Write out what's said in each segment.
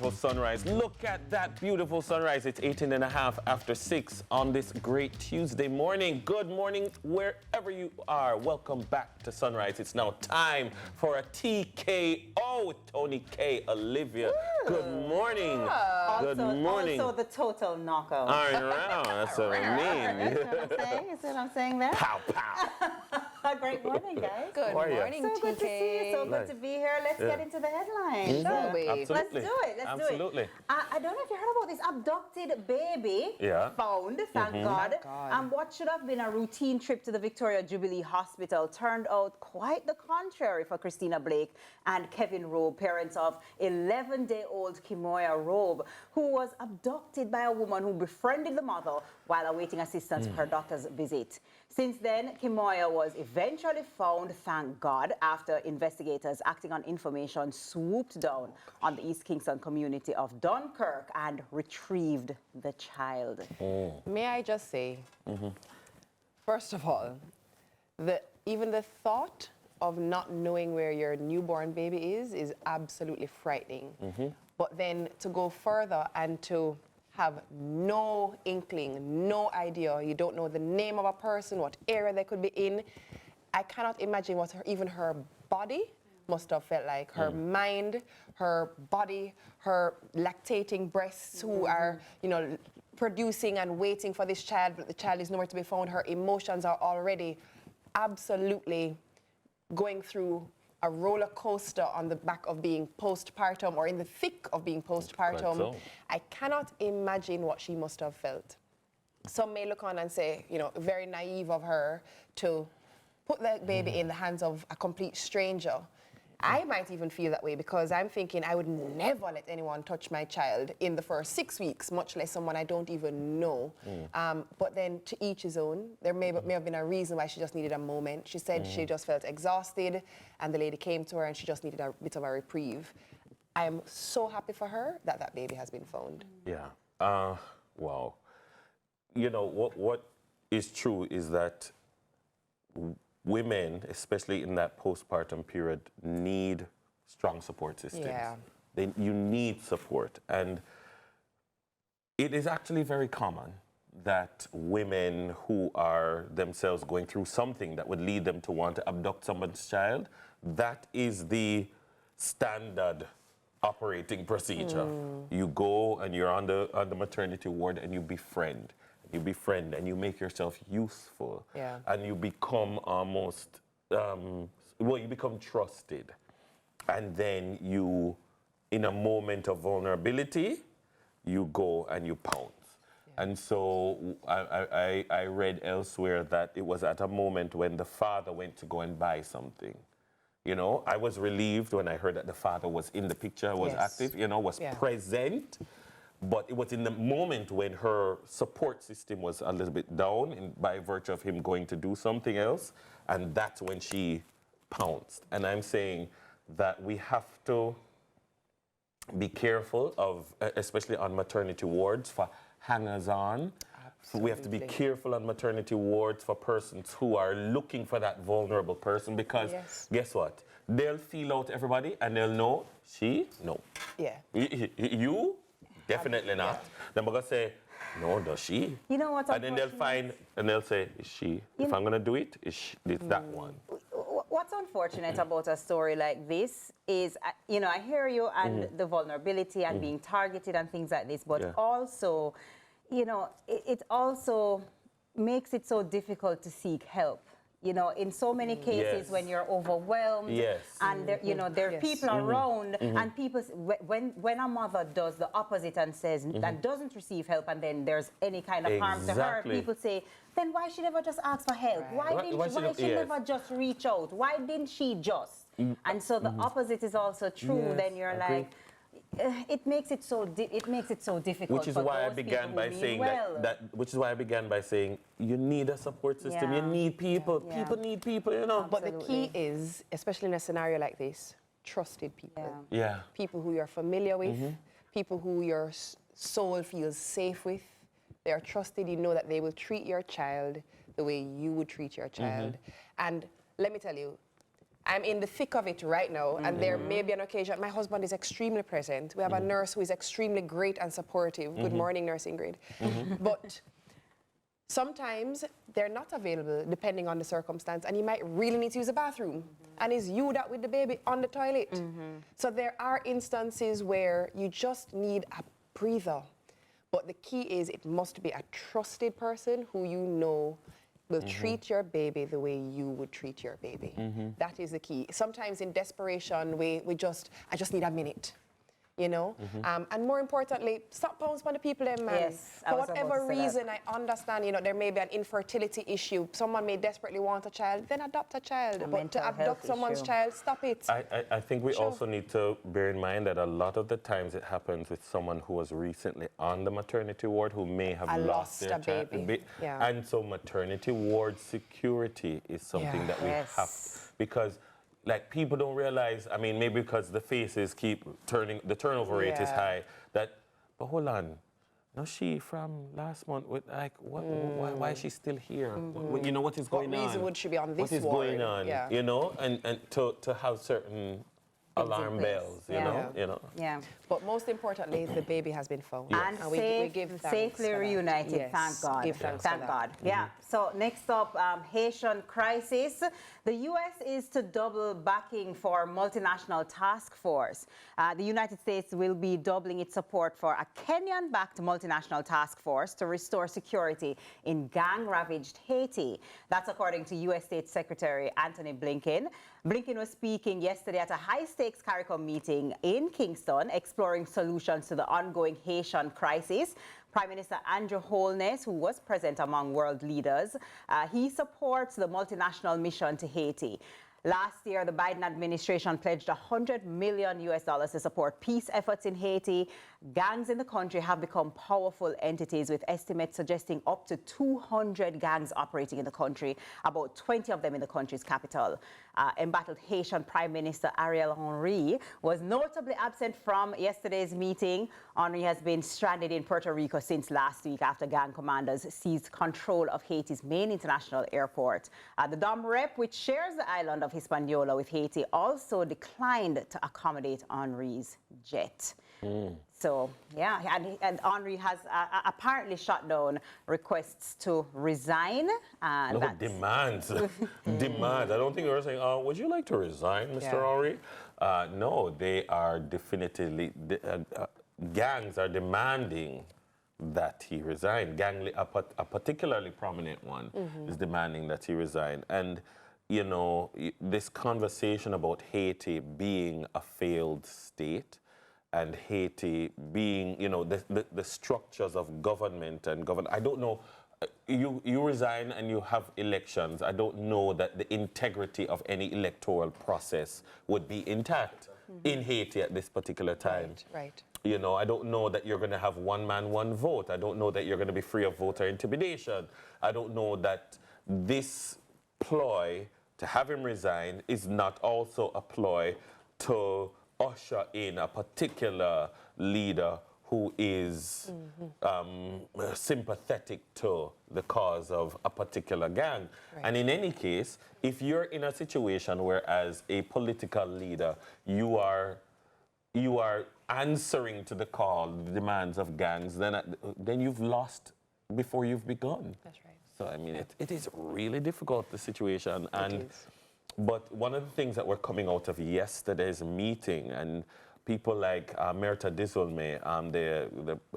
beautiful sunrise. Look at that beautiful sunrise. It's 18 and a half after 6 on this great Tuesday morning. Good morning wherever you are. Welcome back to Sunrise. It's now time for a TKO. Tony K. Olivia. Ooh. Good morning. Oh. Good morning. Also the total knockout. Iron around. That's what I mean. That's what I'm saying. Is what I'm saying there? Pow, pow. Great morning, guys. Good morning, So TK. good to see you. So good to be here. Let's get into the headlines. Shall we? Absolutely. Let's do it. Let's Absolutely. do it. I don't know if you heard about this abducted baby found, thank God. Thank God. What should have been a routine trip to the Victoria Jubilee Hospital turned out quite the contrary for Christina Blake and Kevin Robe, parents of 11-day-old Kimoya Robe, who was abducted by a woman who befriended the mother while awaiting assistance for her doctor's visit. Since then, Kimoya was eventually found, thank God, after investigators acting on information swooped down on the East Kingston community of Dunkirk and retrieved the child. May I just say, first of all, even the thought of not knowing where your newborn baby is absolutely frightening. But then to go further and to have no inkling, no idea, you don't know the name of a person, what area they could be in. I cannot imagine what even her body must have felt like. Her mind, her body, her lactating breasts who are, you know, producing and waiting for this child, but the child is nowhere to be found. Her emotions are already absolutely going through a roller coaster on the back of being postpartum or in the thick of being postpartum. So. I cannot imagine what she must have felt. Some may look on and say, you know, very naive of her to put the baby in the hands of a complete stranger. I might even feel that way because I'm thinking I would never let anyone touch my child in the first 6 weeks, much less someone I don't even know. But then to each his own. There may have been a reason why she just needed a moment. She said she just felt exhausted and the lady came to her and she just needed a bit of a reprieve. I am so happy for her that that baby has been found. Yeah. Wow. You know, what is true is that women, especially in that postpartum period, need strong support systems. Yeah. You need support. And it is actually very common that women who are themselves going through something that would lead them to want to abduct someone's child, that is the standard operating procedure. You go and you're on the maternity ward and you befriend. You befriend and you make yourself useful. Yeah. And you become almost, you become trusted. And then you, in a moment of vulnerability, you go and you pounce. Yeah. And so I read elsewhere that it was at a moment when the father went to go and buy something. You know, I was relieved when I heard that the father was in the picture, was active, you know, was present. But it was in the moment when her support system was a little bit down by virtue of him going to do something else. And that's when she pounced. And I'm saying that we have to be careful of, especially on maternity wards, for hangers-on. We have to be careful on maternity wards for persons who are looking for that vulnerable person because guess what? They'll feel out everybody and they'll know, no. Yeah. You? Definitely not. Then we're going to say, no, does she? You know what? And then they'll find, and they'll say, is she? If I'm going to do it, it's that one. What's unfortunate about a story like this is, you know, I hear you and the vulnerability and being targeted and things like this, but also, you know, it also makes it so difficult to seek help. You know, in so many cases when you're overwhelmed and there, you know, there are people around and people, when a mother does the opposite and says, and doesn't receive help and then there's any kind of harm to her, people say, then why she never just ask for help? Right. Why she never just reach out? Why didn't she just? And so the opposite is also true. Then you're like, it makes it so difficult. Which is why I began by saying which is why I began by saying you need a support system. You need people. People need people, you know. But the key is, especially in a scenario like this, trusted people. Yeah. People who you're familiar with, people who your soul feels safe with. They are trusted. You know that they will treat your child the way you would treat your child. And let me tell you, I'm in the thick of it right now, and there may be an occasion. My husband is extremely present. We have a nurse who is extremely great and supportive. Good morning, Nurse Ingrid. But sometimes they're not available depending on the circumstance, and you might really need to use the bathroom, and it's you that with the baby on the toilet. So there are instances where you just need a breather. But the key is it must be a trusted person who you know will treat your baby the way you would treat your baby. That is the key. Sometimes in desperation, I just need a minute, you know? And more importantly, stop pouncing on the people, man. Yes, For whatever reason, I understand, you know, there may be an infertility issue. Someone may desperately want a child, then adopt a child. But to abduct someone's child, stop it. I think we also need to bear in mind that a lot of the times it happens with someone who was recently on the maternity ward who may have lost their child. Baby. And so maternity ward security is something that we have, because like people don't realize, I mean, maybe because the faces keep turning, the turnover rate is high, but hold on. No, she from last month, with like, why is she still here? You know, what is going on? What reason would she be on this What is ward? going on? You know, and to have certain alarm bells, you know. Yeah. But most importantly, the baby has been found. And we give thanks safely reunited, yes. thank God. Give thanks thank God. Yeah. So next up, Haitian Crisis. The U.S. is to double backing for multinational task force. The United States will be doubling its support for a Kenyan-backed multinational task force to restore security in gang-ravaged Haiti. That's according to U.S. State Secretary Antony Blinken. Blinken was speaking yesterday at a high-stakes CARICOM meeting in Kingston, exploring solutions to the ongoing Haitian crisis. Prime Minister Andrew Holness, who was present among world leaders, he supports the multinational mission to Haiti. Last year, the Biden administration pledged $100 million to support peace efforts in Haiti. Gangs in the country have become powerful entities, with estimates suggesting up to 200 gangs operating in the country, about 20 of them in the country's capital. Embattled Haitian Prime Minister Ariel Henry was notably absent from yesterday's meeting. Henry has been stranded in Puerto Rico since last week after gang commanders seized control of Haiti's main international airport. The Dom Rep, which shares the island of Hispaniola with Haiti, also declined to accommodate Henry's jet. So, yeah, and Henry has apparently shut down requests to resign. No, demands. Demands. I don't think they were saying, would you like to resign, Mr. Henry? No, they are definitively, gangs are demanding that he resign. A particularly prominent one is demanding that he resign. And, you know, this conversation about Haiti being a failed state, and Haiti being, you know, the structures of government and I don't know, you resign and you have elections. I don't know that the integrity of any electoral process would be intact in Haiti at this particular time. Right. You know, I don't know that you're going to have one man, one vote. I don't know that you're going to be free of voter intimidation. I don't know that this ploy to have him resign is not also a ploy to usher in a particular leader who is sympathetic to the cause of a particular gang. Right. And in any case, if you're in a situation where as a political leader, you are answering to the call, the demands of gangs, then you've lost before you've begun. That's right. So, I mean, it is really difficult, the situation. But one of the things that were coming out of yesterday's meeting, and people like Merta Disolme,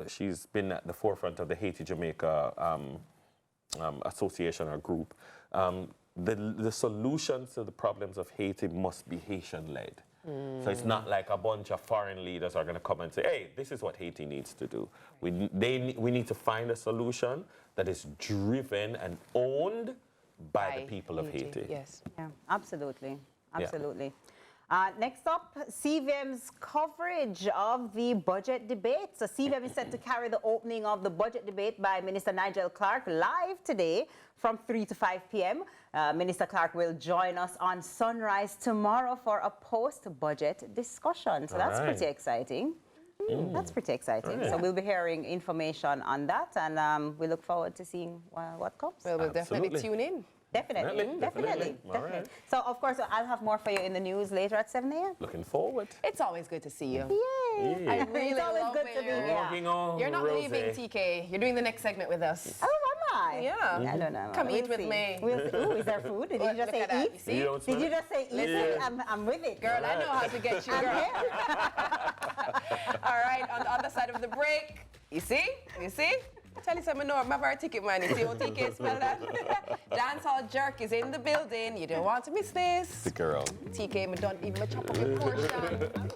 she's been at the forefront of the Haiti-Jamaica association or group. The solutions to the problems of Haiti must be Haitian-led. So it's not like a bunch of foreign leaders are going to come and say, hey, this is what Haiti needs to do. We need to find a solution that is driven and owned by the people of Haiti. Yes. Yeah, absolutely. Absolutely. Next up, CVM's coverage of the budget debate. So CVM is set to carry the opening of the budget debate by Minister Nigel Clark live today from 3 to 5 p.m. Minister Clark will join us on Sunrise tomorrow for a post-budget discussion. So that's pretty exciting. That's pretty exciting. So we'll be hearing information on that, and we look forward to seeing what comes. Well, we'll definitely tune in. Definitely. All right. So, of course, I'll have more for you in the news later at 7 a.m. Looking forward. It's always good to see you. Yay! I really It's always love good when to be you're here. Walking on You're not Rosé. leaving, TK. You're doing the next segment with us. Oh, am I? Yeah. I don't know. Come We'll eat with see. me. We'll see. Ooh, is there food? Did you just Look say at that, eat? you see? You don't smell Did you it? just say eat? Yeah. I'm with it. Girl, I know how to get you, I'm girl. here. All right, on the other side of the break, you see? You see? Tell you something, no, I'm our ticket man. You see how TK smell that? Dancehall Jerk is in the building. You don't want to miss this. Stick around. TK, me don't even chop up your portion.